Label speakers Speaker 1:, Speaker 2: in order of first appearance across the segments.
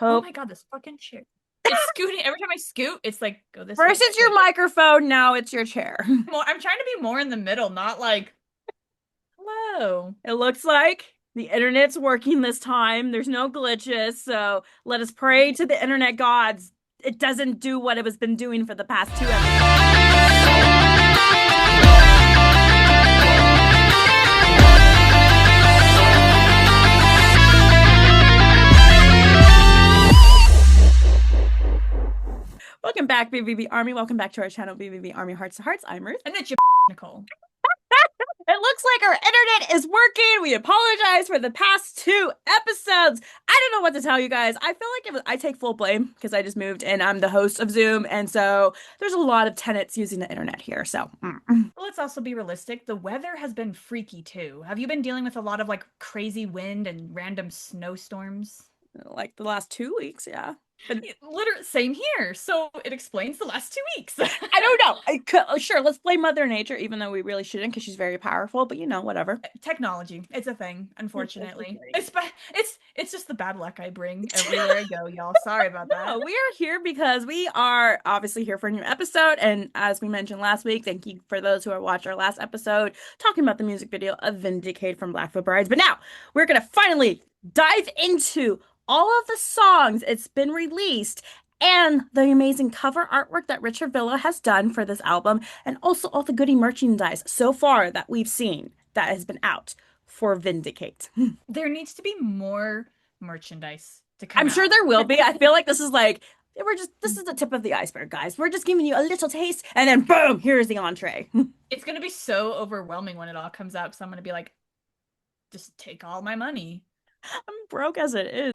Speaker 1: Oh
Speaker 2: hope.
Speaker 1: my God, this fucking chair. It's scooting. Every time I scoot, it's like, go this way.
Speaker 2: First it's your microphone, now it's your chair.
Speaker 1: I'm trying to be more in the middle, not like, hello.
Speaker 2: It looks like the internet's working this time. There's no glitches, so let us pray to the internet gods. It doesn't do what it has been doing for the past 2 episodes. Welcome back, BVB Army. Welcome back to our channel, BVB Army Hearts to Hearts. I'm Ruth.
Speaker 1: And it's your Nicole.
Speaker 2: It looks like our internet is working. We apologize for the past 2 episodes. I don't know what to tell you guys. I feel like I take full blame because I just moved and I'm the host of Zoom. And so there's a lot of tenants using the internet here. So,
Speaker 1: Well, let's also be realistic. The weather has been freaky too. Have you been dealing with a lot of like crazy wind and random snowstorms?
Speaker 2: like the last 2 weeks, yeah. But
Speaker 1: Literally, same here. So it explains the last 2 weeks.
Speaker 2: I don't know. Sure, let's blame Mother Nature, even though we really shouldn't because she's very powerful. But whatever.
Speaker 1: Technology, it's a thing, unfortunately.
Speaker 2: Great.
Speaker 1: It's just the bad luck I bring everywhere I go, y'all. Sorry about that.
Speaker 2: No, we are here because we are obviously here for a new episode. And as we mentioned last week, thank you for those who have watched our last episode talking about the music video of Vindicate from Blackfoot Brides. But now we're going to finally dive into all of the songs. It's been released and the amazing cover artwork that Richard Villa has done for this album, and also all the goodie merchandise so far that we've seen that has been out for Vindicate.
Speaker 1: There needs to be more merchandise to come
Speaker 2: I'm sure
Speaker 1: out.
Speaker 2: there will be. I feel like this is the tip of the iceberg, guys. We're just giving you a little taste, and then boom, here's the entree.
Speaker 1: It's gonna be so overwhelming when it all comes out because I'm gonna be like, just take all my money.
Speaker 2: I'm broke as it is.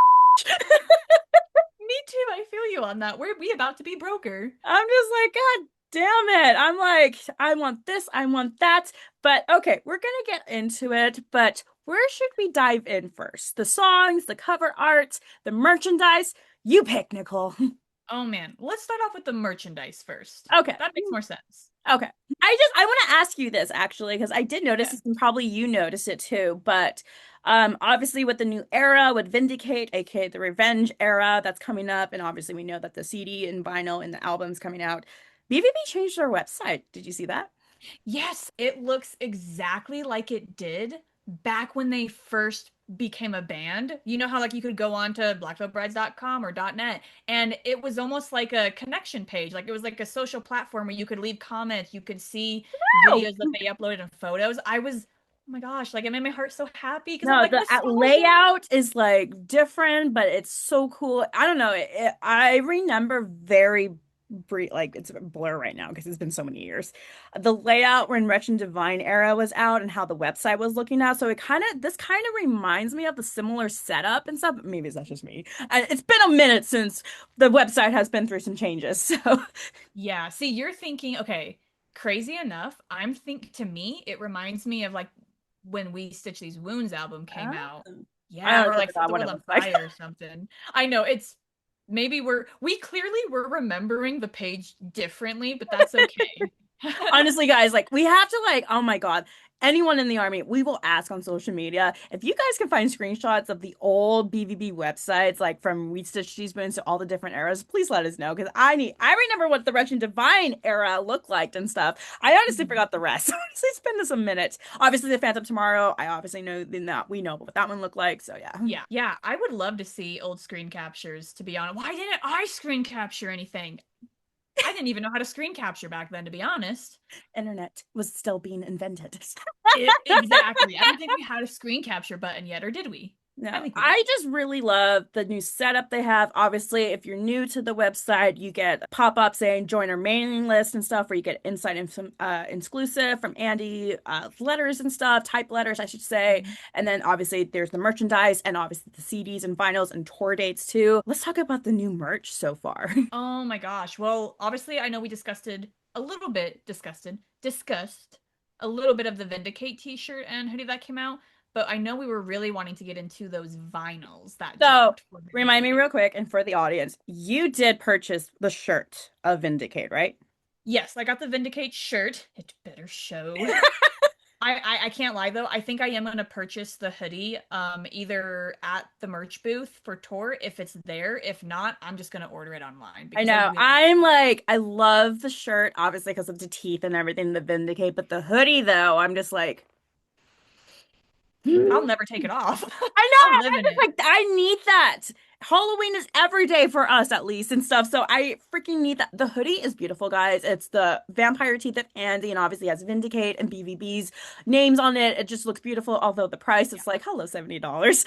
Speaker 1: Me too. I feel you on that. We about to be broker.
Speaker 2: I'm just like, God damn it. I'm like, I want this, I want that. But okay, we're gonna get into it. But where should we dive in first? The songs, the cover art, the merchandise? You pick, Nicole.
Speaker 1: Oh man, let's start off with the merchandise first.
Speaker 2: Okay.
Speaker 1: That makes more sense.
Speaker 2: Okay. I want to ask you this actually, because I did notice this and probably you noticed it too, but obviously with the new era with Vindicate, aka the Revenge era that's coming up, and obviously we know that the CD and vinyl and the album's coming out. BVB changed their website. Did you see that?
Speaker 1: Yes, it looks exactly like it did back when they first became a band. You know how like you could go on to blackfootbrides.com or .net and it was almost like a connection page. Like it was like a social platform where you could leave comments, you could see
Speaker 2: No.
Speaker 1: videos that they uploaded and photos. Oh my gosh, like it made my heart so happy because I'm
Speaker 2: No,
Speaker 1: like
Speaker 2: the
Speaker 1: nostalgia.
Speaker 2: layout is like different, but it's so cool. I don't know. I remember very brief, like it's a blur right now because it's been so many years. The layout when Wretched Divine era was out and how the website was looking at. So this kind of reminds me of the similar setup and stuff. But maybe that's just me. And it's been a minute since the website has been through some changes. So
Speaker 1: Yeah, see, you're thinking, okay, crazy enough. To me, it reminds me of like when We Stitch These Wounds album came out.
Speaker 2: I
Speaker 1: Yeah, or
Speaker 2: honestly
Speaker 1: like Set
Speaker 2: forgot
Speaker 1: the
Speaker 2: what it
Speaker 1: World on
Speaker 2: looks like.
Speaker 1: Fire or something. I know it's maybe we clearly were remembering the page differently, but that's okay.
Speaker 2: Honestly, guys, like we have to oh my God, anyone in the army, we will ask on social media if you guys can find screenshots of the old BVB websites, like from We Stitch These Wounds to all the different eras. Please let us know because I remember what the Wretched Divine era looked like and stuff. I honestly forgot the rest. Honestly, it's been some minutes. Obviously, the Phantom Tomorrow. I obviously know that we know what that one looked like. So yeah.
Speaker 1: Yeah, yeah, I would love to see old screen captures, to be honest. Why didn't I screen capture anything? I didn't even know how to screen capture back then, to be honest.
Speaker 2: Internet was still being invented.
Speaker 1: Exactly. I don't think we had a screen capture button yet, or did we? I
Speaker 2: No,
Speaker 1: think we did.
Speaker 2: I just really love the new setup they have. Obviously, if you're new to the website, you get a pop-up saying join our mailing list and stuff, where you get insight and some exclusive from Andy, letters and stuff, type letters, I should say.
Speaker 1: Mhm.
Speaker 2: And then obviously there's the merchandise and obviously the CDs and vinyls and tour dates too. Let's talk about the new merch so far.
Speaker 1: Oh my gosh. Well, obviously, I know we discussed a little bit of the Vindicate t-shirt and hoodie that came out, but I know we were really wanting to get into those vinyls that
Speaker 2: So,
Speaker 1: dropped for
Speaker 2: remind me
Speaker 1: Vindicate.
Speaker 2: real quick, and for the audience, you did purchase the shirt of Vindicate, right?
Speaker 1: Yes, I got the Vindicate shirt. It better show. I can't lie though. I think I am gonna purchase the hoodie either at the merch booth for tour if it's there. If not, I'm just gonna order it online
Speaker 2: I
Speaker 1: because I
Speaker 2: know.
Speaker 1: really
Speaker 2: I'm like, I love the shirt, obviously because of the teeth and everything, the Vindicate, but the hoodie though, I'm just like,
Speaker 1: I'll
Speaker 2: I
Speaker 1: never take it off. I'll
Speaker 2: know.
Speaker 1: live
Speaker 2: I'm
Speaker 1: in
Speaker 2: just
Speaker 1: it.
Speaker 2: like, I need that. Halloween is every day for us at least and stuff. So I freaking need that. The hoodie is beautiful, guys. It's the vampire teeth of Andy and obviously has Vindicate and BVB's names on it. It just looks beautiful. Although the price
Speaker 1: Yeah.
Speaker 2: is like, hello, $70.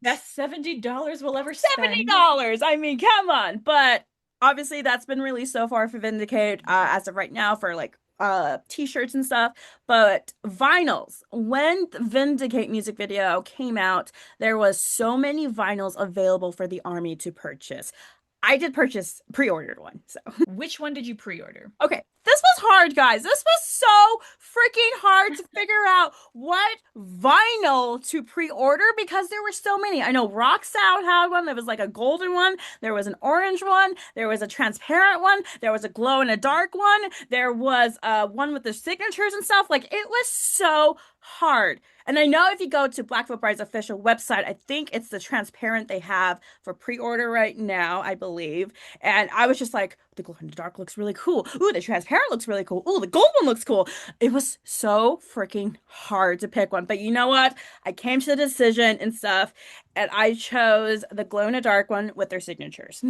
Speaker 1: Best $70 we'll ever spend.
Speaker 2: $70. I mean, come on. But obviously that's been released so far for Vindicate as of right now for like t-shirts and stuff. But vinyls. When the Vindicate music video came out, there was so many vinyls available for the army to purchase. I did purchase pre-ordered one. So
Speaker 1: Which one did you pre-order?
Speaker 2: okay, this was hard, guys. This was so freaking hard to figure out what vinyl to pre-order because there were so many. I know Rock Sound had one. There was like a golden one. There was an orange one. There was a transparent one. There was a glow in the dark one. There was one with the signatures and stuff. Like it was so hard. And I know if you go to Blackfoot Bride's official website, I think it's the transparent they have for pre-order right now, I believe. And I was just like, the glow in the dark looks really cool. Ooh, the transparent looks really cool. Ooh, the gold one looks cool. It was so freaking hard to pick one. But you know what? I came to the decision and stuff, and I chose the glow in the dark one with their signatures.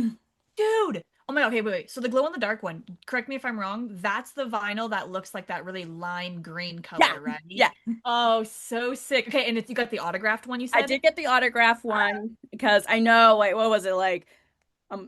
Speaker 1: Dude. Oh my God. Okay, wait. So the glow in the dark one, correct me if I'm wrong, that's the vinyl that looks like that really lime green
Speaker 2: Yeah,
Speaker 1: color, right?
Speaker 2: yeah.
Speaker 1: Oh, so sick. Okay, and you got the autographed one you
Speaker 2: I
Speaker 1: said?
Speaker 2: did get the autograph one because I know, like, what was it like?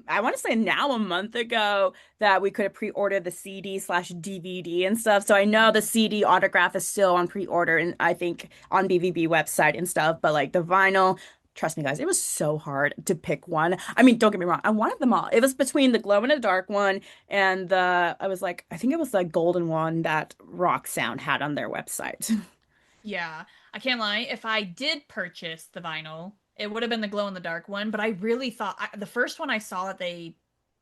Speaker 2: I want to say now a month ago that we could have pre-ordered the CD slash DVD and stuff. So I know the CD autograph is still on pre-order and I think on BVB website and stuff. But like the vinyl, trust me, guys, it was so hard to pick one. I mean, don't get me wrong, I wanted them all. It was between the glow in the dark one and I was like, I think it was the golden one that Rock Sound had on their website.
Speaker 1: Yeah, I can't lie. If I did purchase the vinyl, it would have been the glow in the dark one, but I really thought the first one I saw the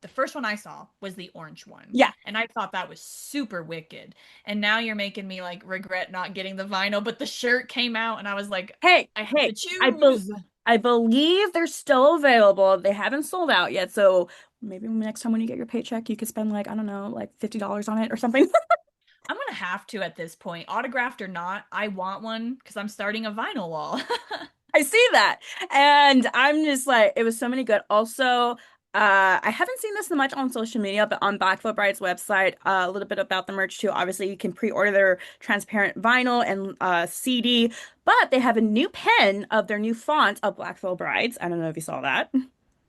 Speaker 1: first one I saw was the orange one,
Speaker 2: Yeah.
Speaker 1: and I thought that was super wicked. And now you're making me like regret not getting the vinyl, but the shirt came out and I was like,
Speaker 2: Hey,
Speaker 1: I have to
Speaker 2: hey,
Speaker 1: choose.
Speaker 2: I believe they're still available. They haven't sold out yet, so maybe next time when you get your paycheck, you could spend like, I don't know, like $50 on it or something.
Speaker 1: I'm gonna have to at this point, autographed or not. I want one because I'm starting a vinyl wall.
Speaker 2: I see that. And I'm just like, it was so many good. Also, I haven't seen this much on social media, but on Blackfoot Bride's website, a little bit about the merch too. Obviously, you can pre-order their transparent vinyl and CD, but they have a new pen of their new font of Blackfoot Brides. I don't know if you saw that.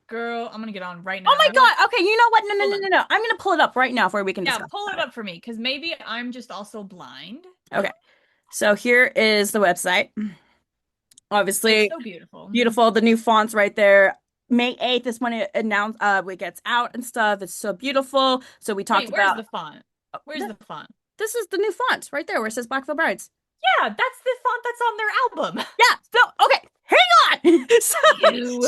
Speaker 1: Girl, I'm gonna get on right
Speaker 2: Oh
Speaker 1: now.
Speaker 2: my
Speaker 1: I will.
Speaker 2: God. Okay, you know what? No, no,
Speaker 1: Hold
Speaker 2: no,
Speaker 1: on.
Speaker 2: no, no. I'm gonna pull it up right now for we can
Speaker 1: Yeah,
Speaker 2: discuss
Speaker 1: pull it
Speaker 2: about it.
Speaker 1: up for me because maybe I'm just also blind.
Speaker 2: Okay. So here is the website.
Speaker 1: It's
Speaker 2: Obviously,
Speaker 1: so beautiful.
Speaker 2: beautiful. The new fonts right there. May 8th is when it gets out and stuff. It's so beautiful. So we talked
Speaker 1: Wait, where's
Speaker 2: about
Speaker 1: the font? Where's the font?
Speaker 2: this is the new font right there where it says Blackville Brides.
Speaker 1: Yeah, that's the font that's on their album.
Speaker 2: Yeah. So okay, hang on.
Speaker 1: You.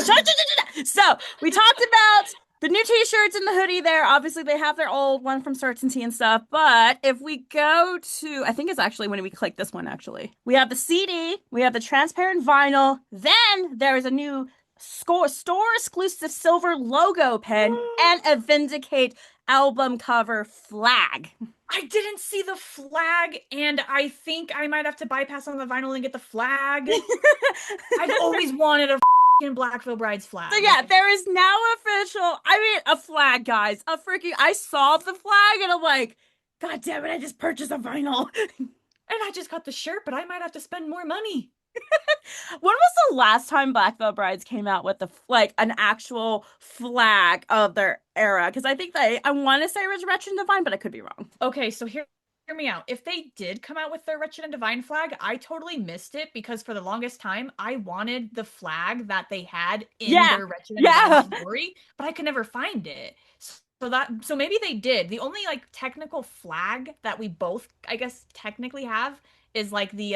Speaker 2: So we talked about the new t-shirts and the hoodie there. Obviously, they have their old one from Certainty and stuff. But if we go to, I think it's actually when we click this one, actually, we have the CD, we have the transparent vinyl. Then there is a new store exclusive silver logo pen and a Vindicate album cover flag.
Speaker 1: I didn't see the flag, and I think I might have to bypass on the vinyl and get the flag. I've always wanted a f***ing Blackville Brides
Speaker 2: So
Speaker 1: flag.
Speaker 2: yeah, there is now official. I mean, a flag, guys. A freaking. I saw the flag and I'm like, God damn it! I just purchased a vinyl.
Speaker 1: And I just got the shirt, but I might have to spend more money.
Speaker 2: When was the last time Black Veil Brides came out with like an actual flag of their era? Because I think I want to say Resurrection Divine, but I could be wrong.
Speaker 1: Okay, so hear me out. If they did come out with their Wretched and Divine flag, I totally missed it because for the longest time I wanted the flag that they had in
Speaker 2: Yeah,
Speaker 1: their Wretched and Divine
Speaker 2: yeah.
Speaker 1: story, but I could never find it. So maybe they did. The only like technical flag that we both I guess technically have is like the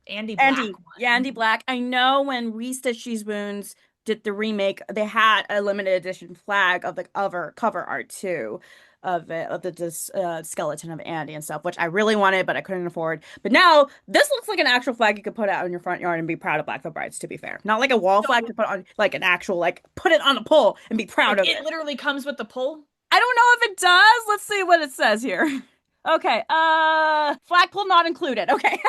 Speaker 1: Andy Black
Speaker 2: Yeah,
Speaker 1: one.
Speaker 2: Andy Black. I know when Restitch These Wounds did the remake, they had a limited edition flag of the cover art too. of it, of the skeleton of Andy and stuff, which I really wanted, but I couldn't afford. But now this looks like an actual flag you could put out in your front yard and be proud of Blackfoot Brides, to be fair. Not like a wall flag
Speaker 1: So
Speaker 2: to put on, like an actual, like put it on a pole and be proud
Speaker 1: like
Speaker 2: of
Speaker 1: it
Speaker 2: it.
Speaker 1: literally comes with the pole.
Speaker 2: I don't know if it does. Let's see what it says here. Okay, flagpole not included. Okay.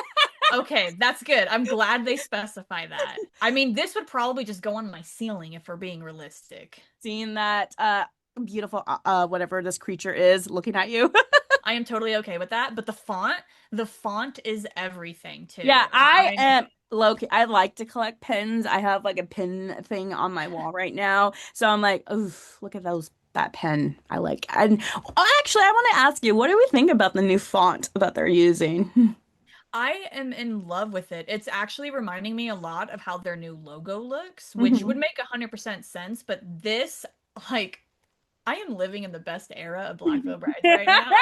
Speaker 1: Okay, that's good. I'm glad they specify that. I mean, this would probably just go on my ceiling if we're being realistic.
Speaker 2: Seeing that beautiful whatever this creature is looking at you.
Speaker 1: I am totally okay with that, but the font is everything
Speaker 2: Yeah,
Speaker 1: too.
Speaker 2: I am low key. I like to collect pins. I have like a pin thing on my wall right now. So I'm like, oof, look at that pen. I like. And actually, I want to ask you, what do we think about the new font that they're using?
Speaker 1: I am in love with it. It's actually reminding me a lot of how their new logo looks, which would
Speaker 2: Mhm.
Speaker 1: make 100% sense, but this, like, I am living in the best era of Black Veil Brides right now.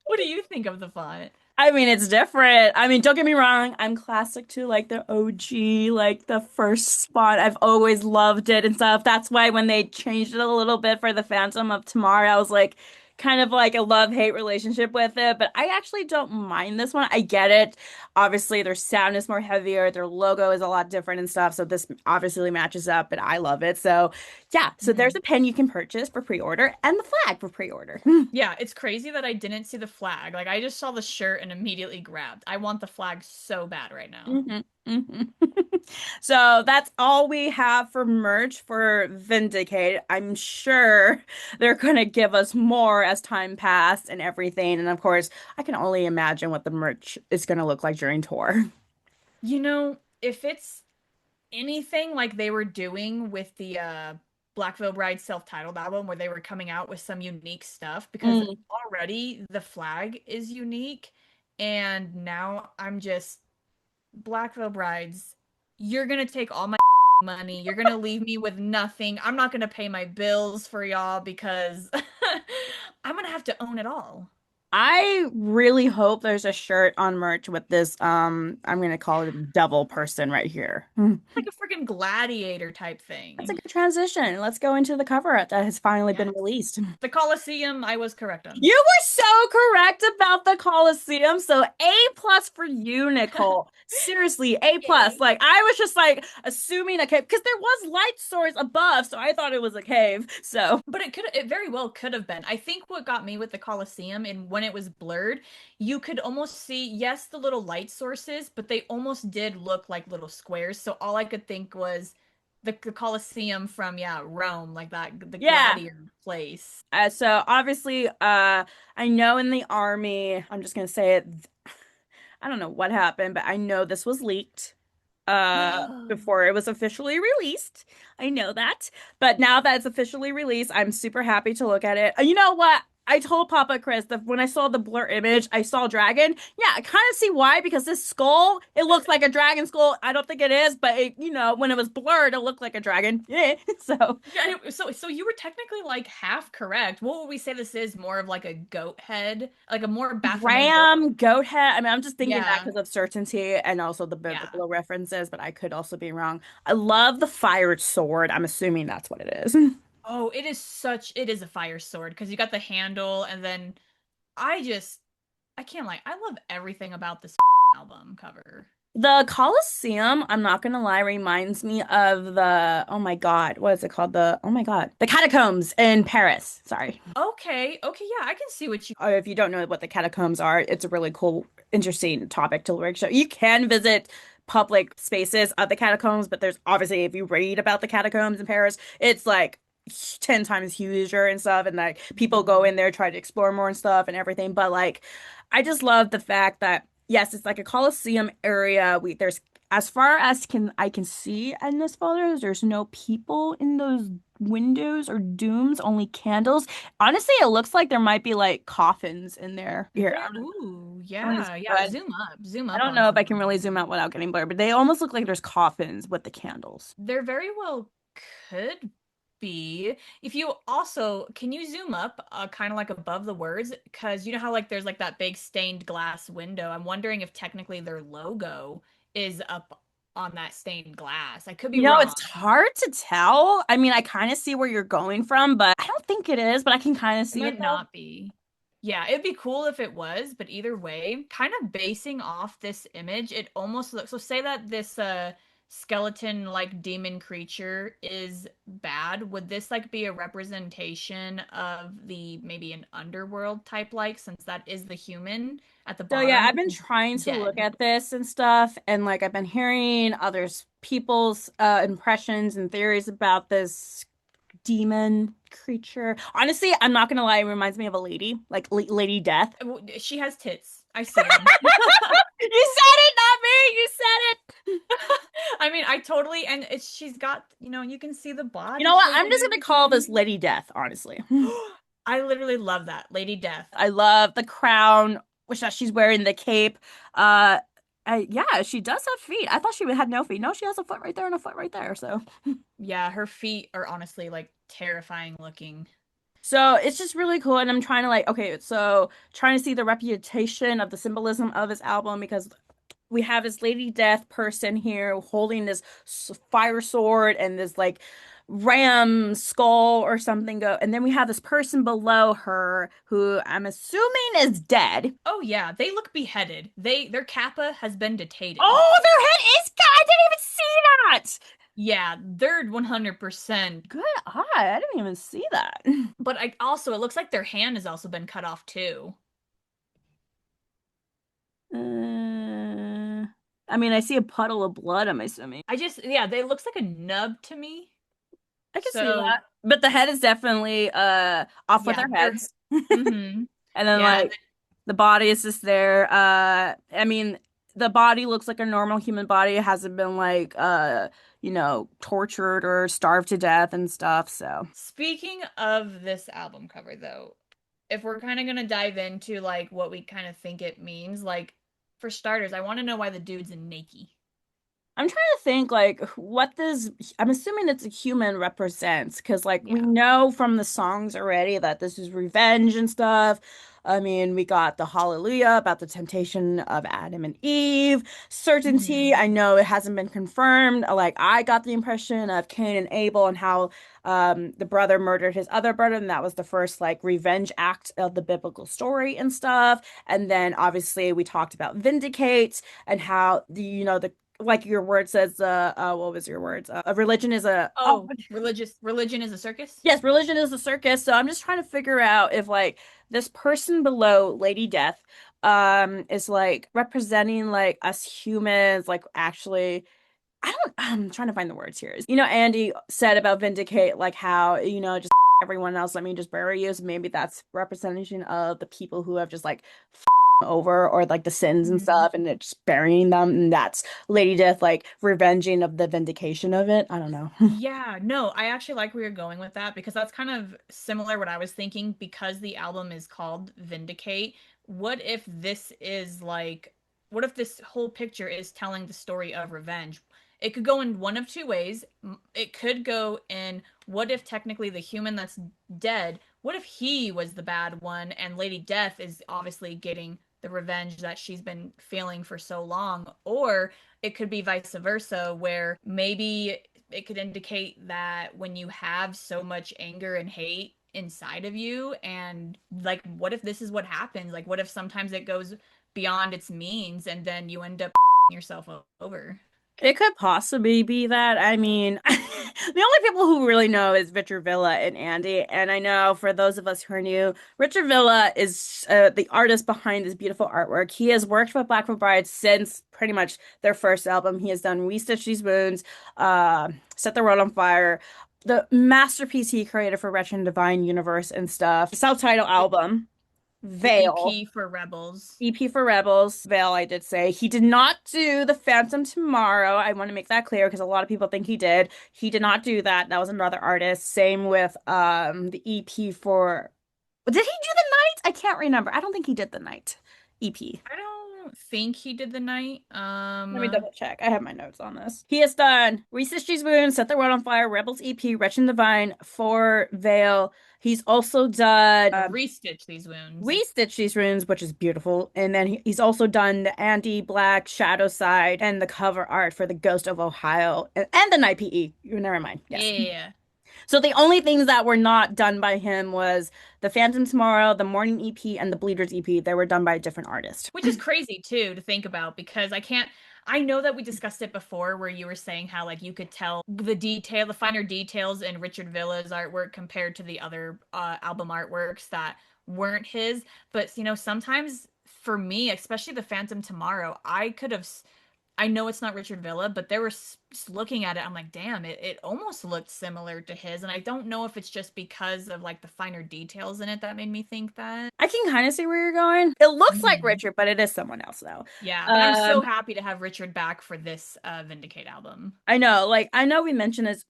Speaker 1: What do you think of the font?
Speaker 2: I mean, it's different. I mean, don't get me wrong. I'm classic to like the OG, like the first spot. I've always loved it and stuff. That's why when they changed it a little bit for the Phantom of Tomorrow, I was like, kind of like a love-hate relationship with it. But I actually don't mind this one. I get it. Obviously, their sound is more heavier. Their logo is a lot different and stuff. So this obviously matches up, and I love it. So yeah. So there's
Speaker 1: Mhm.
Speaker 2: a pen you can purchase for pre-order and the flag for pre-order.
Speaker 1: Yeah, it's crazy that I didn't see the flag. Like, I just saw the shirt and immediately grabbed. I want the flag so bad right now.
Speaker 2: hmm hmm So that's all we have for merch for Vindicate. I'm sure they're gonna give us more as time passed and everything. And of course, I can only imagine what the merch is gonna look like during tour.
Speaker 1: You know, if it's anything like they were doing with the Black Veil Bride self-titled album where they were coming out with some unique stuff because
Speaker 2: Mm.
Speaker 1: already the flag is unique and now I'm just Black Veil Brides, you're gonna take all my money. You're gonna leave me with nothing. I'm not gonna pay my bills for y'all because I'm gonna have to own it all.
Speaker 2: I really hope there's a shirt on merch with this I'm gonna call it a devil person right here.
Speaker 1: Like a freaking gladiator type
Speaker 2: That's a
Speaker 1: thing.
Speaker 2: good transition. Let's go into the cover art that has finally been
Speaker 1: Yes.
Speaker 2: released.
Speaker 1: The Colosseum, I was correct on.
Speaker 2: You were so correct about the Colosseum. So A plus for you, Nicole. Seriously, A plus.
Speaker 1: Yay.
Speaker 2: Like I was just like assuming a cave because there was light source above, so I thought it was a cave. So
Speaker 1: But it very well could have been. I think what got me with the Colosseum and when it was blurred, you could almost see, yes, the little light sources, but they almost did look like little squares. So all I could think was the Colosseum from, yeah, Rome, like that, the
Speaker 2: yeah.
Speaker 1: gladiator place.
Speaker 2: So obviously, I know in the army, I'm just gonna say it. I don't know what happened, but I know this was leaked before it was officially released. I know that. But now that it's officially released, I'm super happy to look at it. You know what? I told Papa Chris that when I saw the blur image, I saw dragon. Yeah, I kind of see why because this skull, it looks like a dragon skull. I don't think it is, but when it was blurred, it looked like a dragon. Yeah. So
Speaker 1: Yeah, so you were technically like half correct. What would we say this is? More of like a goat head, like a more Baphomet goat.
Speaker 2: ram, goat head. I mean, I'm just thinking that
Speaker 1: Yeah,
Speaker 2: because of certainty and also the
Speaker 1: yeah.
Speaker 2: biblical references, but I could also be wrong. I love the fired sword. I'm assuming that's what it is.
Speaker 1: Oh, it is a fire sword because you got the handle and then I just I can't lie. I love everything about this album cover.
Speaker 2: The Colosseum, I'm not gonna lie, reminds me of the, oh my God, what is it called? Oh my God, the catacombs in Paris. Sorry.
Speaker 1: Okay, okay, yeah, I can see what you
Speaker 2: If you don't know what the catacombs are, it's a really cool, interesting topic to work show. You can visit public spaces of the catacombs, but there's obviously, if you read about the catacombs in Paris, it's like 10 times huger and stuff. And like people go
Speaker 1: Mhm.
Speaker 2: in there, try to explore more and stuff and everything. But like, I just love the fact that, yes, it's like a Colosseum area. There's, as far as I can see in this photo, there's no people in those windows or dooms, only candles. Honestly, it looks like there might be like coffins in there. Here,
Speaker 1: Ooh,
Speaker 2: I'm gonna zoom
Speaker 1: yeah, yeah. Zoom
Speaker 2: I
Speaker 1: up
Speaker 2: don't
Speaker 1: on
Speaker 2: know if I
Speaker 1: some of
Speaker 2: can really
Speaker 1: them.
Speaker 2: zoom out without getting blurred, but they almost look like there's coffins with the candles.
Speaker 1: There very well could be. If you also can you zoom up kind of like above the words because you know how like there's like that big stained glass window. I'm wondering if technically their logo is up on that stained glass. I could be
Speaker 2: You know,
Speaker 1: wrong.
Speaker 2: it's hard to tell. I mean, I kind of see where you're going from, but I don't think it is, but I can kind of
Speaker 1: It
Speaker 2: see it
Speaker 1: might
Speaker 2: though.
Speaker 1: not be. Yeah, it'd be cool if it was, but either way, kind of basing off this image, it almost looks so say that this skeleton like demon creature is bad. Would this like be a representation of the maybe an underworld type like since that is the human at the
Speaker 2: So yeah,
Speaker 1: bottom,
Speaker 2: I've
Speaker 1: which
Speaker 2: been
Speaker 1: is
Speaker 2: trying to look
Speaker 1: dead.
Speaker 2: at this and stuff, and like I've been hearing others people's impressions and theories about this demon creature. Honestly, I'm not gonna lie, it reminds me of a lady, like Lady Death.
Speaker 1: She has tits. I see them.
Speaker 2: You said it, not me. You said it.
Speaker 1: I mean, I totally and she's got, you can see the
Speaker 2: You
Speaker 1: body
Speaker 2: know what?
Speaker 1: shape
Speaker 2: I'm
Speaker 1: and
Speaker 2: just gonna call this
Speaker 1: everything.
Speaker 2: Lady Death, honestly.
Speaker 1: I literally love that. Lady Death.
Speaker 2: I love the crown, which that she's wearing the cape. Uh, yeah, she does have feet. I thought she had no feet. No, she has a foot right there and a foot right there. So,
Speaker 1: Yeah, her feet are honestly like terrifying looking.
Speaker 2: so it's just really cool. And I'm trying to like, okay, so trying to see the reputation of the symbolism of this album because we have this Lady Death person here holding this fire sword and this like ram skull or something go and then we have this person below her who I'm assuming is dead.
Speaker 1: Oh yeah, they look beheaded. Their kappa has been detated.
Speaker 2: Oh, their head is I didn't even see that.
Speaker 1: Yeah, they're 100%.
Speaker 2: Good eye. I didn't even see that.
Speaker 1: But I also it looks like their hand has also been cut off too.
Speaker 2: I mean, I see a puddle of blood, I'm assuming.
Speaker 1: I just yeah, they looks like a nub to me.
Speaker 2: I can see
Speaker 1: So
Speaker 2: that. But the head is definitely off with
Speaker 1: yeah,
Speaker 2: their
Speaker 1: they're
Speaker 2: heads.
Speaker 1: mm-hmm.
Speaker 2: And then
Speaker 1: Yeah,
Speaker 2: like the body is just there. I mean, the body looks like a normal human body. It hasn't been like tortured or starved to death and stuff. So
Speaker 1: speaking of this album cover, though, if we're kind of gonna dive into like what we kind of think it means, like for starters, I want to know why the dude's in Nike.
Speaker 2: I'm trying to think like what this I'm assuming it's a human represents because like we
Speaker 1: Yeah.
Speaker 2: know from the songs already that this is revenge and stuff. I mean, we got the Hallelujah about the temptation of Adam and Eve. Certainty,
Speaker 1: Hmm.
Speaker 2: I know it hasn't been confirmed. Like I got the impression of Cain and Abel and how the brother murdered his other brother, and that was the first like revenge act of the biblical story and stuff. And then obviously we talked about Vindicate and how the like your word says what was your words a religion is a oh
Speaker 1: Oh, religion is a circus?
Speaker 2: yes, religion is a circus. So I'm just trying to figure out if like this person below Lady Death is like representing like us humans like actually I don't I'm trying to find the words here. Andy said about Vindicate like how just everyone else, let me just bury you. So maybe that's representation of the people who have just like over or like the sins and
Speaker 1: Mhm.
Speaker 2: stuff and it's burying them and that's Lady Death like revenging of the vindication of it. I don't know.
Speaker 1: Yeah, no, I actually like where you're going with that because that's kind of similar what I was thinking because the album is called Vindicate. What if this is like, what if this whole picture is telling the story of revenge? It could go in one of two ways. It could go in what if technically the human that's dead, what if he was the bad one and Lady Death is obviously getting the revenge that she's been feeling for so long? Or it could be vice versa, where maybe it could indicate that when you have so much anger and hate inside of you, and like, what if this is what happens? Like, what if sometimes it goes beyond its means and then you end up yourself over?
Speaker 2: It could possibly be that. I mean, the only people who really know is Richard Villa and Andy. And I know for those of us who are new, Richard Villa is the artist behind this beautiful artwork. He has worked with Black Bride since pretty much their first album. He has done We Stitch These Wounds, Set the World on Fire, the masterpiece he created for Wretched and Divine Universe and stuff, self-titled
Speaker 1: The,
Speaker 2: album,
Speaker 1: the
Speaker 2: Veil.
Speaker 1: EP for Rebels.
Speaker 2: EP for Rebels, Vale, I did say. He did not do the Phantom Tomorrow. I want to make that clear because a lot of people think he did. He did not do that. That was another artist. Same with the EP for did he do the night? I can't remember. I don't think he did the night EP.
Speaker 1: don't think he did the night.
Speaker 2: Let me double check. I have my notes on this. He has done We Stitches Wounds, Set the World on Fire, Rebels EP, Wretched and Divine, For Veil. He's also done
Speaker 1: Restitch these wounds.
Speaker 2: Restitch These Runes, which is beautiful. And then he's also done the Andy Black Shadow Side and the cover art for the Ghost of Ohio and the Night PE. Never mind. Yes.
Speaker 1: Yeah.
Speaker 2: So the only things that were not done by him was the Phantom Tomorrow, the Morning EP, and the Bleeders EP. They were done by a different artist.
Speaker 1: Which is crazy too to think about because I know that we discussed it before where you were saying how like you could tell the finer details in Richard Villa's artwork compared to the other album artworks that weren't his. But sometimes for me, especially the Phantom Tomorrow, I know it's not Richard Villa, but there was looking at it, I'm like, damn, it almost looked similar to his. And I don't know if it's just because of like the finer details in it that made me think that.
Speaker 2: I can kind of see where you're going. It looks like
Speaker 1: Mhm.
Speaker 2: Richard, but it is someone else though.
Speaker 1: Yeah, but I'm so happy to have Richard back for this Vindicate album.
Speaker 2: I know we mentioned this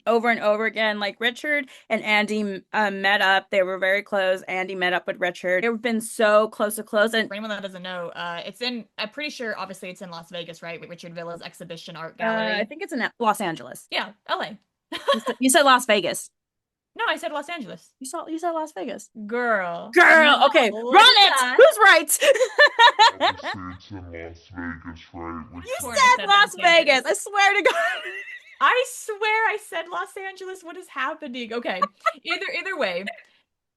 Speaker 2: over and over again. Like Richard and Andy met up. They were very close. Andy met up with Richard. They've been so close to close. And
Speaker 1: For anyone that doesn't know, I'm pretty sure, obviously, it's in Las Vegas, right? With Richard Villa's exhibition art gallery.
Speaker 2: I think it's in Los Angeles.
Speaker 1: Yeah, LA.
Speaker 2: You said Las Vegas.
Speaker 1: No, I said Los Angeles.
Speaker 2: You said Las Vegas.
Speaker 1: Girl.
Speaker 2: Girl, okay. Run it! Who's right?
Speaker 3: It's in Las Vegas, right?
Speaker 2: You said Las Vegas. I swear to God.
Speaker 1: I swear I said Los Angeles. What is happening? Okay. Either way,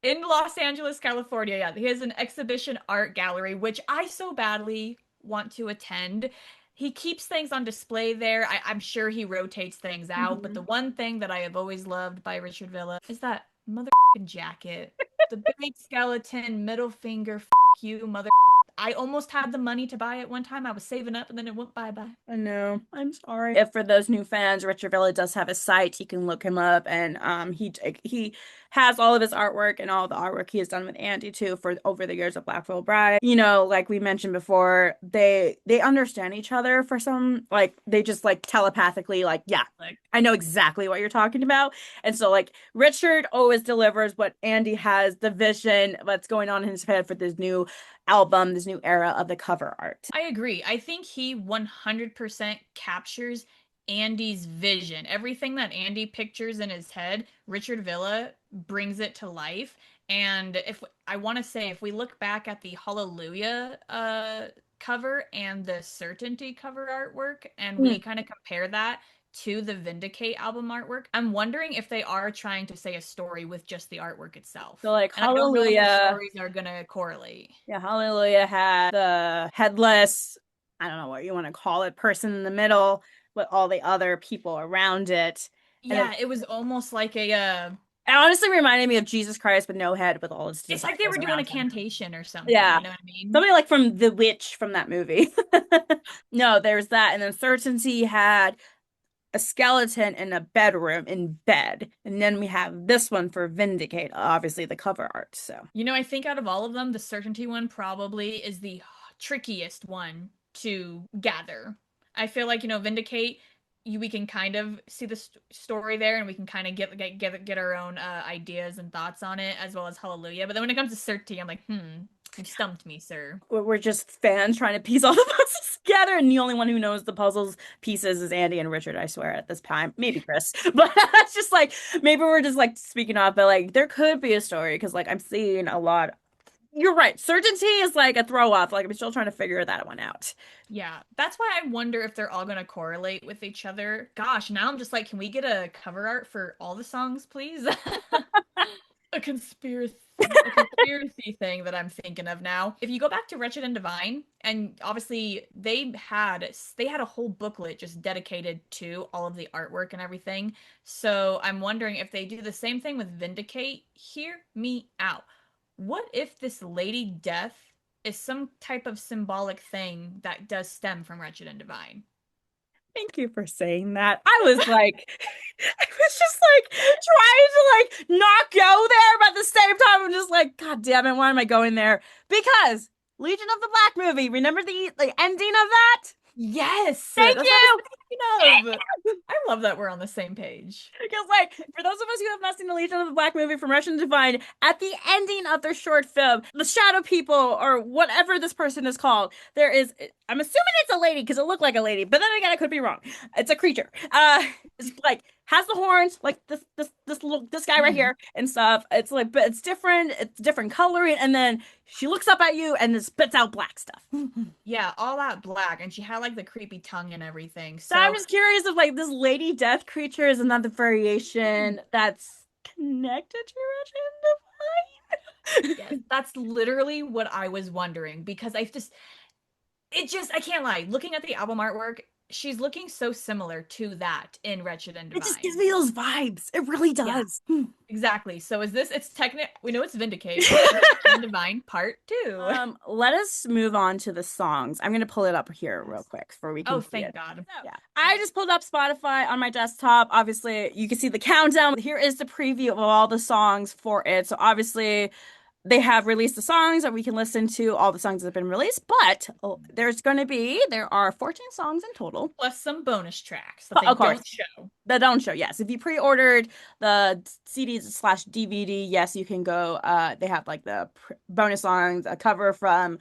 Speaker 1: in Los Angeles, California, yeah, he has an exhibition art gallery, which I so badly want to attend. He keeps things on display there. I'm sure he rotates things out, but the one thing that I have always loved by Richard Villa is that motherfucking jacket. The big skeleton, middle finger, you, mother. I almost had the money to buy it one time. I was saving up and then it went bye-bye.
Speaker 2: I know. I'm sorry. If for those new fans, Richard Villa does have a site. You can look him up, and he has all of his artwork and all the artwork he has done with Andy too for over the years of Black Veil Bride. Like we mentioned before, they understand each other for some, like they just like telepathically, like, yeah, like I know exactly what you're talking about. And so like Richard always delivers what Andy has, the vision, what's going on in his head for this new album, this new era of the cover art.
Speaker 1: I agree. I think he 100% captures Andy's vision. Everything that Andy pictures in his head, Richard Villa brings it to life. And if we look back at the Hallelujah cover and the Certainty cover artwork, and we kind of compare that to the Vindicate album artwork, I'm wondering if they are trying to say a story with just the artwork itself.
Speaker 2: So like
Speaker 1: and Hallelujah, I don't know if the stories are gonna correlate.
Speaker 2: Yeah, Hallelujah had the headless, I don't know what you want to call it, person in the middle with all the other people around it.
Speaker 1: Yeah, it was almost like
Speaker 2: it honestly reminded me of Jesus Christ with no head with all his disciples.
Speaker 1: It's like they were doing a cantation or something.
Speaker 2: Yeah.
Speaker 1: You know what I mean?
Speaker 2: Something like from The Witch from that movie. No, there's that. And then Certainty had a skeleton in a bedroom in bed. And then we have this one for Vindicate, obviously the cover art. So,
Speaker 1: I think out of all of them, the Certainty one probably is the trickiest one to gather. I feel like, Vindicate, we can kind of see the story there and we can kind of get our own ideas and thoughts on it, as well as Hallelujah. But then when it comes to Certainty, I'm like, you stumped me, sir.
Speaker 2: We're just fans trying to piece all the puzzles together, and the only one who knows the puzzles pieces is Andy and Richard, I swear, at this time. Maybe Chris. But it's just like, maybe we're just like speaking off, but like there could be a story because like I'm seeing a lot. You're right. Certainty is like a throw off. Like I'm still trying to figure that one out.
Speaker 1: Yeah, that's why I wonder if they're all going to correlate with each other. Gosh, now I'm just like, can we get a cover art for all the songs, please? A conspiracy thing that I'm thinking of now. If you go back to Wretched and Divine, and obviously they had a whole booklet just dedicated to all of the artwork and everything. So I'm wondering if they do the same thing with Vindicate. Hear me out. What if this Lady Death is some type of symbolic thing that does stem from Wretched and Divine?
Speaker 2: Thank you for saying that. I was like, I was just like trying to like not go there, but at the same time, I'm just like, God damn it, why am I going there? Because Legion of the Black movie, remember the ending of that?
Speaker 1: Yes.
Speaker 2: Thank you. of.
Speaker 1: I love that we're on the same page.
Speaker 2: Because, like, for those of us who have not seen the Legion of the Black movie from Russian Divine, at the ending of their short film, the Shadow People, or whatever this person is called, there is, I'm assuming it's a lady because it looked like a lady, but then again, I could be wrong. It's a creature. It's like has the horns, like this guy right
Speaker 1: Mhm.
Speaker 2: here and stuff. It's like, but it's different coloring, and then she looks up at you and then spits out black stuff.
Speaker 1: Yeah, all that black, and she had like the creepy tongue and everything.
Speaker 2: So I'm
Speaker 1: So
Speaker 2: just curious if like this lady death creature is another
Speaker 1: mm,
Speaker 2: variation that's connected to Regina
Speaker 1: yes,
Speaker 2: Divine.
Speaker 1: that's literally what I was wondering because I can't lie. Looking at the album artwork, she's looking so similar to that in Wretched and
Speaker 2: It just gives
Speaker 1: Divine.
Speaker 2: me those vibes. It really
Speaker 1: Yeah,
Speaker 2: does.
Speaker 1: exactly. So is this? It's technical. We know it's Vindicate. So is it Wretched and Divine Part Two?
Speaker 2: Let us move on to the songs. I'm gonna pull it up here real
Speaker 1: Yes.
Speaker 2: quick for we
Speaker 1: Oh,
Speaker 2: can see
Speaker 1: thank
Speaker 2: it.
Speaker 1: God.
Speaker 2: Yeah. I just pulled up Spotify on my desktop. Obviously, you can see the countdown. Here is the preview of all the songs for it. So obviously, they have released the songs that we can listen to, all the songs that have been released, but there are 14 songs in total.
Speaker 1: Plus some bonus tracks that they
Speaker 2: Of course,
Speaker 1: don't show.
Speaker 2: the don't show, yes. If you pre-ordered the CDs/DVD, yes, you can go. They have like the bonus songs, a cover from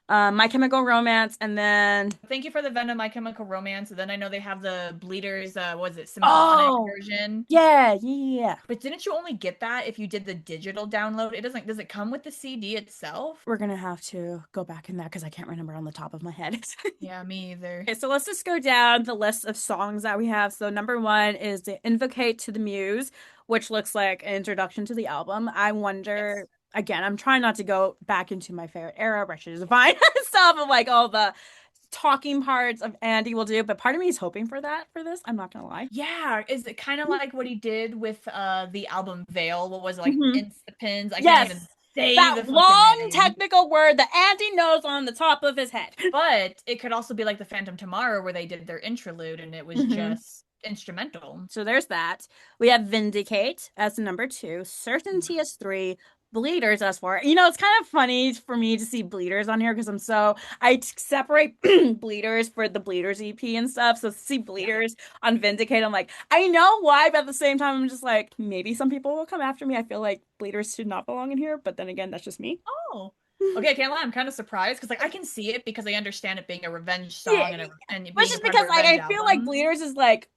Speaker 2: My Chemical Romance, and then
Speaker 1: Thank you for the Venom My Chemical Romance. And then I know they have the Bleeders, was it symphonic
Speaker 2: oh
Speaker 1: version?
Speaker 2: yeah, yeah.
Speaker 1: But didn't you only get that if you did the digital download? It doesn't, does it come with the CD itself?
Speaker 2: We're gonna have to go back in that because I can't remember on the top of my head.
Speaker 1: Yeah, me either.
Speaker 2: Okay, so let's just go down the list of songs that we have. So number one is the Invocate to the Muse, which looks like an introduction to the album. I wonder,
Speaker 1: Yes.
Speaker 2: again, I'm trying not to go back into my favorite era, Wretched is Divine stuff of like all the talking parts of Andy will do, but part of me is hoping for that for this. I'm not gonna lie.
Speaker 1: Yeah, is it kind of like what he did with the album Veil? What was it, like
Speaker 2: Mhm.
Speaker 1: Instapins? I can't even
Speaker 2: Yes,
Speaker 1: say
Speaker 2: that
Speaker 1: the fucking
Speaker 2: long
Speaker 1: name.
Speaker 2: technical word that Andy knows on the top of his head.
Speaker 1: But it could also be like the Phantom Tomorrow where they did their interlude and it was
Speaker 2: Mhm.
Speaker 1: just instrumental.
Speaker 2: So there's that. We have Vindicate as number two, Certainty as three, Bleeders as four. You know, it's kind of funny for me to see Bleeders on here because I separate Bleeders for the Bleeders EP and stuff. So to see
Speaker 1: Yeah.
Speaker 2: Bleeders on Vindicate, I'm like, I know why, but at the same time, I'm just like, maybe some people will come after me. I feel like Bleeders should not belong in here, but then again, that's just me.
Speaker 1: Oh. Okay, I can't lie. I'm kind of surprised because like I can see it because I understand it being a revenge
Speaker 2: Yeah,
Speaker 1: song and and
Speaker 2: which
Speaker 1: being
Speaker 2: is
Speaker 1: a part of
Speaker 2: because
Speaker 1: a
Speaker 2: like
Speaker 1: revenge
Speaker 2: I feel like
Speaker 1: album.
Speaker 2: Bleeders is like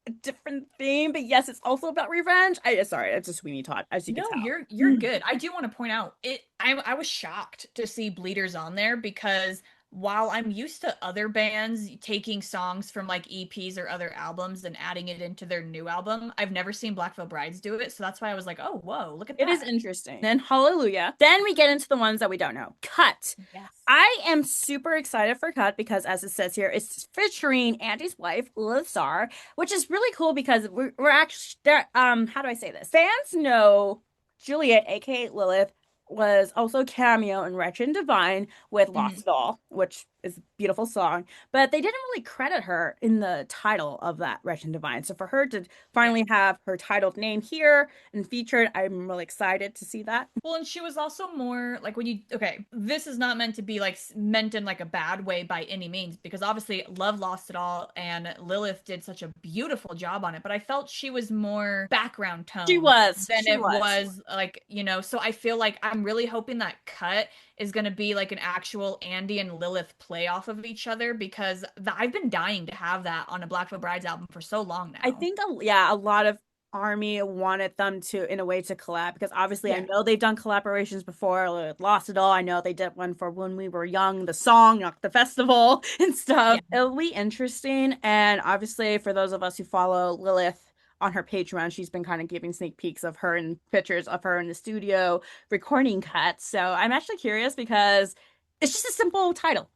Speaker 2: a different theme, but yes, it's also about revenge. Sorry, it's a Sweeney Todd, as you can
Speaker 1: No,
Speaker 2: tell.
Speaker 1: you're good. I do want to point out it. I was shocked to see Bleeders on there because while I'm used to other bands taking songs from like EPs or other albums and adding it into their new album, I've never seen Black Veil Brides do it. So that's why I was like, oh, whoa, look at
Speaker 2: It is
Speaker 1: that.
Speaker 2: interesting. Then Hallelujah. Then we get into the ones that we don't know. Cut.
Speaker 1: Yes.
Speaker 2: I am super excited for Cut because, as it says here, it's featuring Andy's wife, Lizar, which is really cool because we're actually there. How do I say this? Fans know Juliet, aka Lilith, was also cameo in Wretched and Divine with
Speaker 1: Mhm.
Speaker 2: Lost Doll, which is a beautiful song, but they didn't really credit her in the title of that Wretched and Divine. So for her to
Speaker 1: Yeah.
Speaker 2: finally have her titled name here and featured, I'm really excited to see that.
Speaker 1: Well, and she was also more like when you okay, this is not meant to be like meant in like a bad way by any means because obviously Love lost it all and Lilith did such a beautiful job on it, but I felt she was more background
Speaker 2: She
Speaker 1: tone
Speaker 2: was.
Speaker 1: than
Speaker 2: She
Speaker 1: it
Speaker 2: was.
Speaker 1: was like, so I feel like I'm really hoping that Cut is going to be like an actual Andy and Lilith play off of each other because I've been dying to have that on a Black Veil Brides album for so long
Speaker 2: I
Speaker 1: now.
Speaker 2: think, yeah, a lot of Army wanted them to, in a way, to collab because obviously I
Speaker 1: Yeah.
Speaker 2: know they've done collaborations before with Lost It All. I know they did one for When We Were Young, the song, not the festival and stuff.
Speaker 1: Yeah.
Speaker 2: It'll be interesting. And obviously, for those of us who follow Lilith on her Patreon, she's been kind of giving sneak peeks of her and pictures of her in the studio recording cuts. So I'm actually curious because it's just a simple title,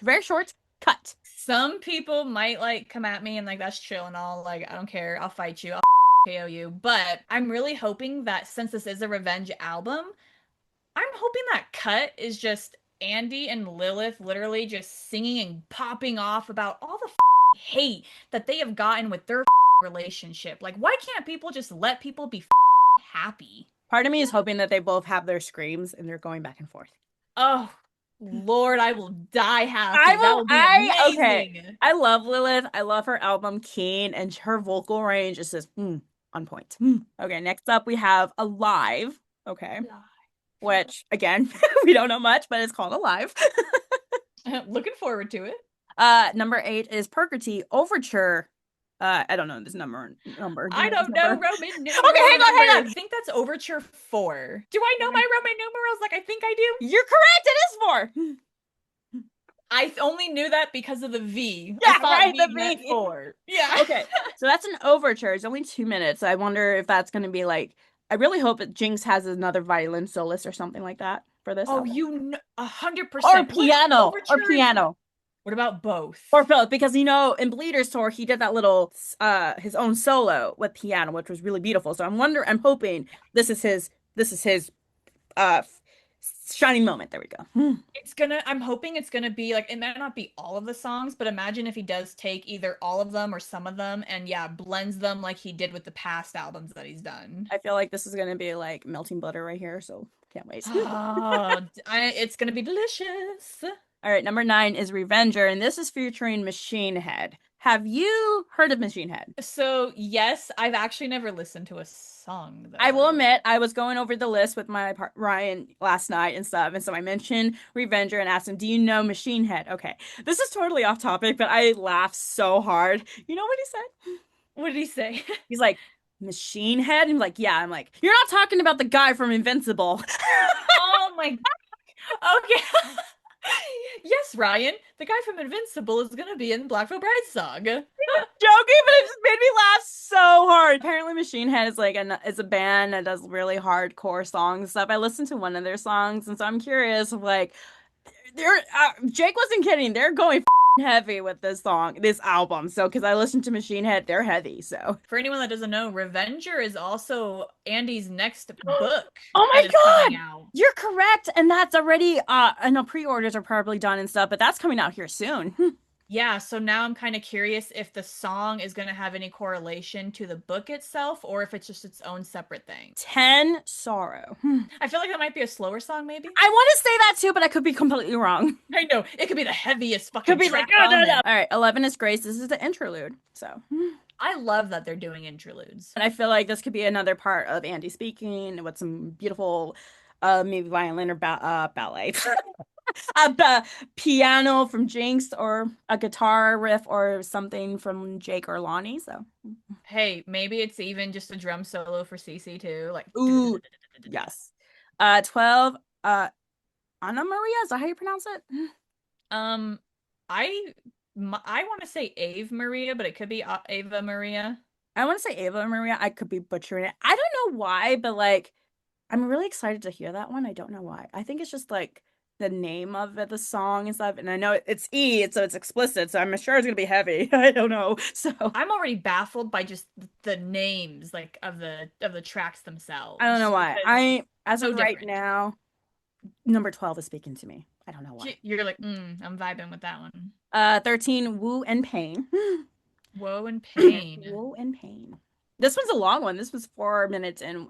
Speaker 2: very short, cut.
Speaker 1: Some people might like come at me and like that's chill and all. Like I don't care. I'll fight you. I'll KO you. But I'm really hoping that since this is a revenge album, I'm hoping that Cut is just Andy and Lilith literally just singing and popping off about all the hate that they have gotten with their relationship. Like why can't people just let people be happy?
Speaker 2: Part of me is hoping that they both have their screams and they're going back and forth.
Speaker 1: Oh, Lord, I will die happy. That will be
Speaker 2: Okay.
Speaker 1: amazing.
Speaker 2: I love Lilith. I love her album Keen, and her vocal range is just on point. Okay, next up we have Alive. Okay, which again, we don't know much, but it's called Alive.
Speaker 1: Looking forward to it.
Speaker 2: Number 8 is Purgatory Overture. I don't know this number. Do you
Speaker 1: I
Speaker 2: know this
Speaker 1: don't know
Speaker 2: number?
Speaker 1: Roman
Speaker 2: Okay,
Speaker 1: numeral
Speaker 2: hang on, hang
Speaker 1: number.
Speaker 2: on.
Speaker 1: I think that's overture 4. Do I know my Roman numerals like I think I do?
Speaker 2: You're correct. It is 4.
Speaker 1: I only knew that because of the V.
Speaker 2: Yeah,
Speaker 1: I thought
Speaker 2: right,
Speaker 1: V
Speaker 2: the
Speaker 1: meant
Speaker 2: V.
Speaker 1: 4. Yeah.
Speaker 2: Okay, so that's an overture. It's only 2 minutes. I wonder if that's going to be like. I really hope that Jinx has another violin soloist or something like that for this
Speaker 1: Oh,
Speaker 2: album.
Speaker 1: you know,
Speaker 2: Or
Speaker 1: 100%. Which
Speaker 2: piano, or
Speaker 1: overture is?
Speaker 2: piano,
Speaker 1: What about both?
Speaker 2: or both. Because in Bleeder's tour, he did that little his own solo with piano, which was really beautiful. So I'm hoping this is his uh shining moment. There we go.
Speaker 1: I'm hoping it's gonna be like, it might not be all of the songs, but imagine if he does take either all of them or some of them and yeah, blends them like he did with the past albums that he's done.
Speaker 2: I feel like this is gonna be like melting butter right here, so can't wait.
Speaker 1: Oh, it's gonna be delicious.
Speaker 2: All right, number 9 is Revenger, and this is featuring Machine Head. Have you heard of Machine Head?
Speaker 1: So, yes, I've actually never listened to a song though.
Speaker 2: I will admit, I was going over the list with my Ryan last night and stuff, and so I mentioned Revenger and asked him, "Do you know Machine Head?" Okay, this is totally off topic, but I laughed so hard. You know what he said?
Speaker 1: What did he say?
Speaker 2: He's like, "Machine Head?" And I'm like, "Yeah." I'm like, "You're not talking about the guy from Invincible."
Speaker 1: Oh my. Okay. Yes, Ryan, the guy from Invincible is gonna be in Black Veil Bride's song.
Speaker 2: Joking, but it just made me laugh so hard. Apparently, Machine Head is like is a band that does really hardcore songs and stuff. I listened to one of their songs, and so I'm curious of like, Jake wasn't kidding. They're going heavy with this album. So because I listened to Machine Head, they're heavy. So
Speaker 1: For anyone that doesn't know, Revenger is also Andy's next book.
Speaker 2: Oh
Speaker 1: that
Speaker 2: my
Speaker 1: is coming
Speaker 2: God!
Speaker 1: out.
Speaker 2: You're correct, and that's already. I know pre-orders are probably done and stuff, but that's coming out here soon.
Speaker 1: Yeah, so now I'm kind of curious if the song is going to have any correlation to the book itself or if it's just its own separate thing.
Speaker 2: 10 Sorrow.
Speaker 1: I feel like that might be a slower song, maybe.
Speaker 2: I want to say that too, but I could be completely wrong.
Speaker 1: I know. It could be the heaviest fucking
Speaker 2: Could be
Speaker 1: track
Speaker 2: like,
Speaker 1: on
Speaker 2: no.
Speaker 1: it.
Speaker 2: All right, 11 is Grace. This is the interlude. So,
Speaker 1: I love that they're doing interludes.
Speaker 2: and I feel like this could be another part of Andy speaking with some beautiful, maybe violin or ballet. A piano from Jinx or a guitar riff or something from Jake or Lonnie. So,
Speaker 1: Hey, maybe it's even just a drum solo for CC too. Like,
Speaker 2: ooh, yes. 12, Anna Maria, is that how you pronounce it?
Speaker 1: I want to say Ave Maria, but it could be Ava Maria.
Speaker 2: I want to say Ava Maria. I could be butchering it. I don't know why, but like, I'm really excited to hear that one. I don't know why. I think it's just like the name of it, the song and stuff. And I know it's so it's explicit, so I'm sure it's gonna be heavy. I don't know. So
Speaker 1: I'm already baffled by just the names like of the tracks themselves.
Speaker 2: I don't know why. As
Speaker 1: so
Speaker 2: of right
Speaker 1: different.
Speaker 2: now, number 12 is speaking to me. I don't know why.
Speaker 1: You're like, I'm vibing with that one.
Speaker 2: 13, Woo and Pain.
Speaker 1: Woe and Pain.
Speaker 2: Woe and Pain. This one's a long one. This was 4 minutes and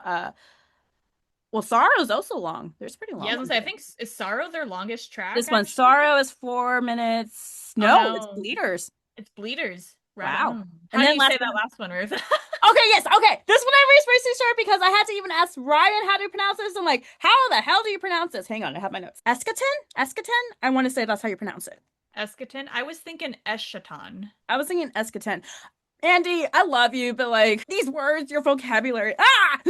Speaker 2: well, Sorrow's also long. There's pretty long.
Speaker 1: Yeah, I was gonna say, I think is Sorrow their longest track?
Speaker 2: This one,
Speaker 1: actually?
Speaker 2: Sorrow, is 4 minutes. No, it's
Speaker 1: no.
Speaker 2: Bleeders.
Speaker 1: It's Bleeders.
Speaker 2: Wow.
Speaker 1: How
Speaker 2: And
Speaker 1: do
Speaker 2: then
Speaker 1: you
Speaker 2: last
Speaker 1: say that
Speaker 2: one-
Speaker 1: last one, Ruth?
Speaker 2: Okay, yes, okay. This one I raised my shirt because I had to even ask Ryan how to pronounce this. I'm like, how the hell do you pronounce this? Hang on, I have my notes. Eschaton? I want to say that's how you pronounce it.
Speaker 1: Eschaton? I was thinking Eschaton.
Speaker 2: I was thinking Eschaton. Andy, I love you, but like, these words, your vocabulary, ah!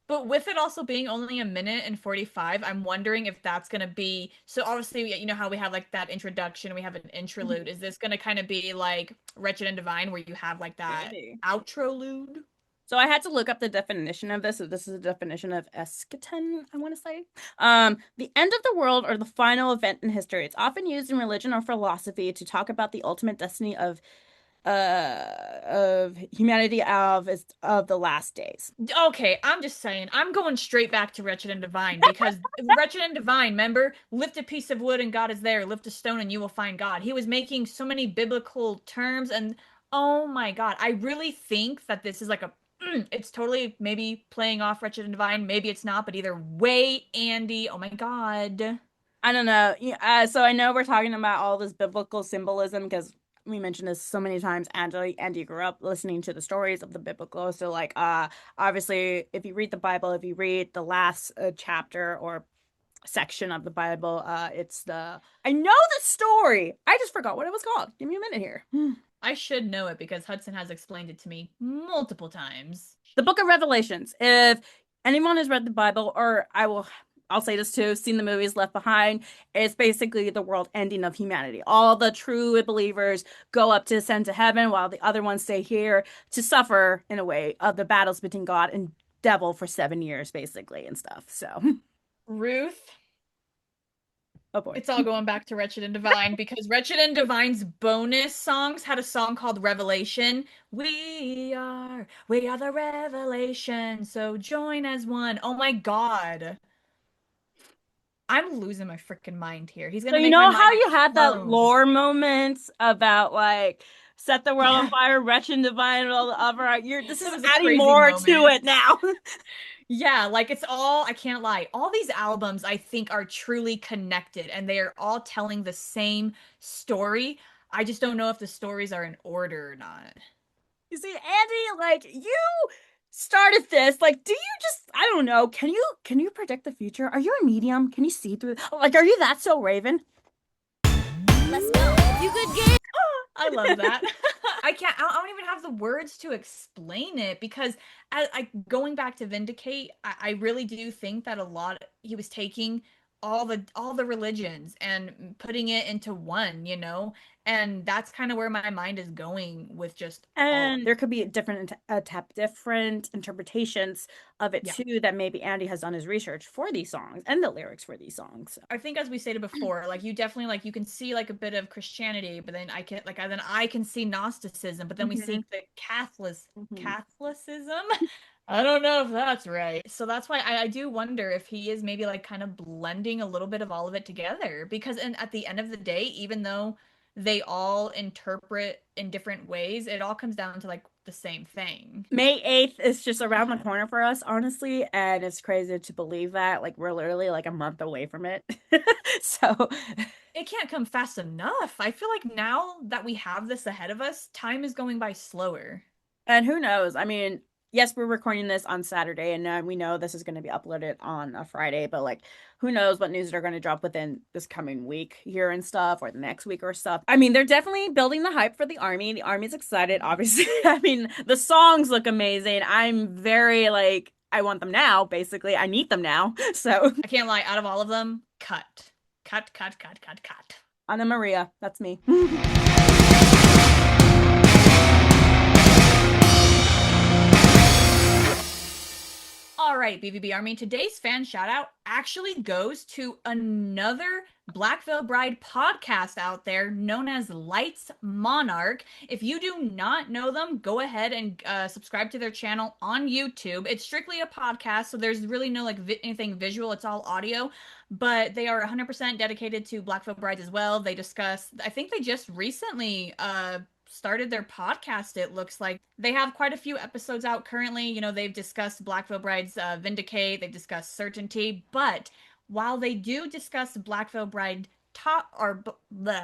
Speaker 1: But with it also being only a minute and 45, I'm wondering if that's going to be, so obviously, you know how we have like that introduction, we have an interlude. Is this going to kind of be like Wretched and Divine where you have like that
Speaker 2: Maybe.
Speaker 1: outrolude?
Speaker 2: So I had to look up the definition of this. So this is a definition of eschaton, I want to say. The end of the world or the final event in history. It's often used in religion or philosophy to talk about the ultimate destiny of humanity of the last days.
Speaker 1: Okay, I'm just saying, I'm going straight back to Wretched and Divine because Wretched and Divine, remember, lift a piece of wood and God is there, lift a stone and you will find God. He was making so many biblical terms and oh my God, I really think that this is like it's totally maybe playing off Wretched and Divine, maybe it's not, but either way, Andy, oh my God.
Speaker 2: I don't know. So I know we're talking about all this biblical symbolism because we mentioned this so many times. Andy grew up listening to the stories of the biblical. So like, obviously, if you read the Bible, if you read the last chapter or section of the Bible, it's the I know the story. I just forgot what it was called. Give me a minute here.
Speaker 1: I should know it because Hudson has explained it to me multiple times.
Speaker 2: The Book of Revelations. If anyone has read the Bible, or I'll say this too, seen the movies Left Behind, it's basically the world ending of humanity. All the true believers go up to ascend to heaven while the other ones stay here to suffer, in a way, of the battles between God and devil for 7 years, basically, and stuff. So,
Speaker 1: Ruth,
Speaker 2: oh boy.
Speaker 1: it's all going back to Wretched and Divine because Wretched and Divine's bonus songs had a song called Revelation. We are the revelation, so join as one. Oh my God. I'm losing my freaking mind here. He's
Speaker 2: So
Speaker 1: gonna
Speaker 2: you
Speaker 1: make my
Speaker 2: know how
Speaker 1: mind
Speaker 2: you had that
Speaker 1: explode.
Speaker 2: lore moments about like set the world on
Speaker 1: Yeah,
Speaker 2: fire, wretched and divine, and all the other. This
Speaker 1: that
Speaker 2: is
Speaker 1: was a
Speaker 2: adding
Speaker 1: crazy
Speaker 2: more to
Speaker 1: moment.
Speaker 2: it now.
Speaker 1: Yeah, like it's all, I can't lie. All these albums I think are truly connected and they are all telling the same story. I just don't know if the stories are in order or not.
Speaker 2: You see, Andy, like you started this. Like, do you just I don't know, can you predict the future? Are you a medium? Can you see through like are you that so Raven?
Speaker 4: Let's go. If you could get
Speaker 1: I love that. I don't even have the words to explain it because going back to Vindicate, I really do think that a lot he was taking all the religions and putting it into one, and that's kind of where my mind is going with just all of
Speaker 2: And
Speaker 1: it.
Speaker 2: there could be different interpretations of it
Speaker 1: Yeah.
Speaker 2: too that maybe Andy has done his research for these songs and the lyrics for these songs.
Speaker 1: I think as we stated before, like you definitely like you can see like a bit of Christianity, but then I can see Gnosticism, but then we
Speaker 2: Hmm.
Speaker 1: see the
Speaker 2: Hmm.
Speaker 1: Catholicism. I don't know if that's right. So that's why I do wonder if he is maybe like kind of blending a little bit of all of it together. Because at the end of the day, even though they all interpret in different ways, it all comes down to like the same thing.
Speaker 2: May 8th is just around the corner for us, honestly, and it's crazy to believe that. Like, we're literally like a month away from it. So,
Speaker 1: It can't come fast enough. I feel like now that we have this ahead of us, time is going by slower.
Speaker 2: and who knows? I mean, yes, we're recording this on Saturday, and we know this is going to be uploaded on a Friday, but like, who knows what news they're going to drop within this coming week here and stuff, or the next week or stuff. I mean, they're definitely building the hype for the army. The army's excited, obviously. I mean, the songs look amazing. I'm very like, I want them now, basically. I need them now. So,
Speaker 1: I can't lie, out of all of them, cut. Cut, cut, cut, cut, cut.
Speaker 2: Anna Maria, that's me.
Speaker 1: All right, BVB Army, today's fan shout out actually goes to another Black Veil Bride podcast out there known as Lights Monarch. If you do not know them, go ahead and subscribe to their channel on YouTube. It's strictly a podcast, so there's really no like anything visual, it's all audio, but they are 100% dedicated to Black Veil Brides as well. They discuss, I think they just recently started their podcast. It looks like they have quite a few episodes out currently. They've discussed Black Veil Bride's Vindicate, they've discussed Certainty, but while they do discuss Black Veil Bride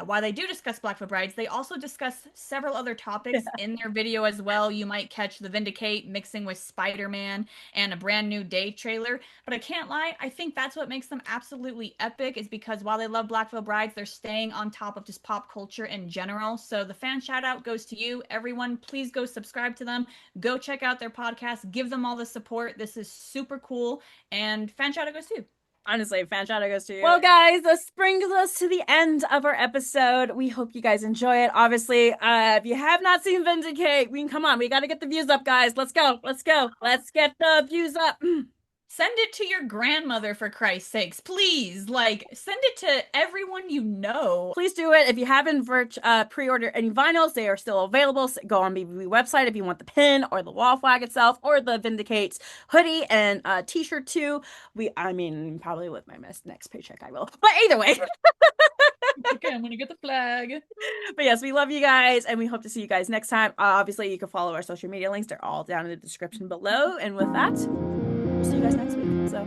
Speaker 1: while they do discuss Black Veil Brides, they also discuss several other topics in their video as well. You might catch the Vindicate mixing with Spider-Man and a brand new Day trailer. But I can't lie, I think that's what makes them absolutely epic, is because while they love Black Veil Brides, they're staying on top of just pop culture in general. So the fan shout out goes to you. Everyone, please go subscribe to them. Go check out their podcast. Give them all the support. This is super cool. And fan shout out goes to you.
Speaker 2: Honestly, fan shout out goes to you. Well, guys, this brings us to the end of our episode. We hope you guys enjoy it. Obviously, if you have not seen Vindicate, come on, we got to get the views up, guys. Let's go. Let's go. Let's get the views up.
Speaker 1: Send it to your grandmother, for Christ's sakes. Please, like, send it to everyone you know.
Speaker 2: Please do it. If you haven't pre-ordered any vinyls, they are still available. So go on BVB website if you want the pin or the wall flag itself or the Vindicate hoodie and t-shirt too. Probably with my next paycheck I will. But either way.
Speaker 1: Okay, I'm gonna get the flag.
Speaker 2: But yes, we love you guys and we hope to see you guys next time. Obviously, you can follow our social media links. They're all down in the description below. And with that, we'll see you guys next week. So